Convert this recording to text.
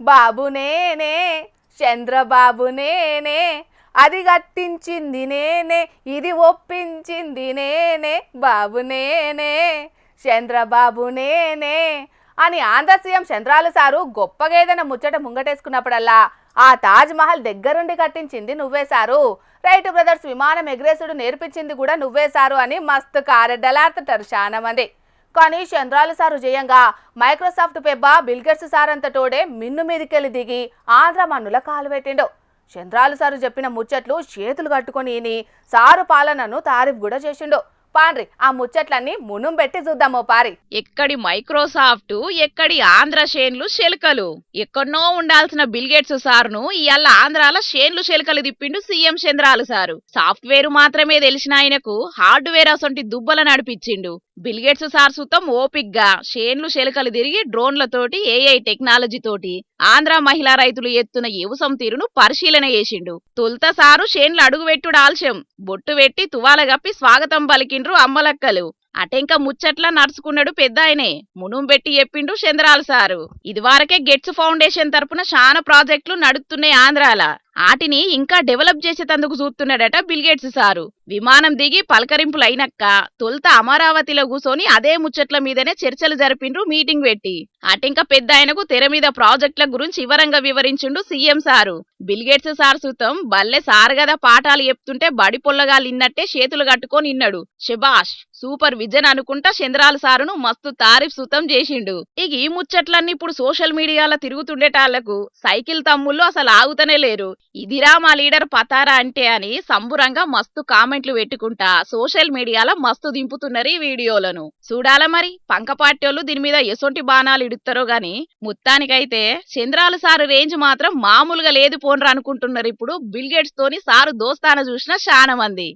బాబు నేనే, చంద్రబాబు నేనే, అది కట్టించింది నేనే, ఇది ఒప్పించింది నేనే, బాబు నేనే, చంద్రబాబు నేనే అని ఆంధ్ర సీఎం చంద్రాలు సారు గొప్పగా ఏదైనా ముచ్చట ముంగటేసుకున్నప్పుడల్లా ఆ తాజ్ మహల్ దగ్గరుండి కట్టించింది నువ్వే సారు, రైట్ బ్రదర్స్ విమానం ఎగరేసుడు నేర్పించింది కూడా నువ్వే సారు అని మస్తు కారెడ్డలాడుతుంటారు చాలా మంది. కానీ చంద్రాలు సారు జయంగా మైక్రోసాఫ్ట్ పెబ్బ బిల్గేట్స్ సార్ అంతటోడే మిన్ను మీదికెళ్ళి దిగి ఆంధ్ర మన్నుల కాలు పెట్టిండు. చంద్రాలు సారు చెప్పిన ముచ్చట్లు చేతులు కట్టుకొని సారు పాలనను తారీఫ్ కూడా చేసిండు. పాండ్రి ఆ ముచ్చట్లన్నీ మునుం పెట్టి చూద్దామో పారి. ఎక్కడి మైక్రోసాఫ్ట్, ఎక్కడి ఆంధ్ర షేన్లు శెలకలు. ఎక్కడనో ఉండాల్సిన బిల్గేట్స్ సార్ను ఇవాళ ఆంధ్రాల షేన్లు శెలకలు తిప్పిండు సీఎం చంద్రాలు సారు. సాఫ్ట్వేర్ మాత్రమే తెలిసిన ఆయనకు హార్డ్వేర్ అసొంటి దుబ్బల నడిపించిండు. బిల్గేట్స్ సార్ సుతం ఓపిగ్గా షేన్లు శెలకలు తిరిగి డ్రోన్లతోటి ఏఐ టెక్నాలజీ తోటి ఆంధ్ర మహిళా రైతులు ఎత్తున వ్యవసాయం తీరును పరిశీలన చేసిండు. తొలుత సారు షేన్లు అడుగుపెట్టుడు ఆలస్యం, బొట్టు పెట్టి తువాల గప్పి స్వాగతం పలికిండ్రు అమ్మలక్కలు. అటెంక ముచ్చట్ల నడుచుకున్నాడు పెద్ద ఆయనే, మునుం పెట్టి చెప్పిండు చంద్రాలు సారు. ఇదివరకే గెట్స్ ఫౌండేషన్ తరపున చాలా ప్రాజెక్టులు నడుస్తున్నాయి ఆంధ్రాల, ఆటిని ఇంకా డెవలప్ చేసేటందుకు చూస్తున్నాడట బిల్గేట్స్ సారు. విమానం దిగి పలకరింపులు అయినక్క తొలుత అమరావతిలో కూసోని అదే ముచ్చట్ల మీదనే చర్చలు జరిపిండ్రు మీటింగ్ పెట్టి. అటెంక పెద్ద ఆయనకు తెర మీద ప్రాజెక్టుల గురించి వివరంగా వివరించిండు సీఎం సారు. బిల్గేట్స్ సార్ సుతం బల్లె సారు గదా పాఠాలు చెప్తుంటే బడి పొల్లగాలు ఇన్నట్టే చేతులు కట్టుకొని ఇన్నాడు. శబాష్ సూపర్ విజన్ అనుకుంటా చంద్రాలు సారును మస్తు తారీఫ్ సుతం చేసిండు. ఇక ఈ ముచ్చట్లన్నీ ఇప్పుడు సోషల్ మీడియాలో తిరుగుతుండేటాళ్లకు సైకిల్ తమ్ముళ్ళు అసలు ఆగుతనే లేరు. ఇదిరా మా లీడర్ పతారా అంటే అని సంబురంగా మస్తు కామెంట్లు పెట్టుకుంటా సోషల్ మీడియాలో మస్తు దింపుతున్నారు ఈ వీడియోలను. చూడాల మరి పంకపాట్యోళ్ళు దీని మీద ఎసొంటి బాణాలు ఇడుతారో గాని, మొత్తానికైతే చంద్రాలు సారు రేంజ్ మాత్రం మామూలుగా లేదు పోన్రా అనుకుంటున్నారు ఇప్పుడు బిల్గేట్స్ తోని సారు దోస్తాన చూసిన చాలా మంది.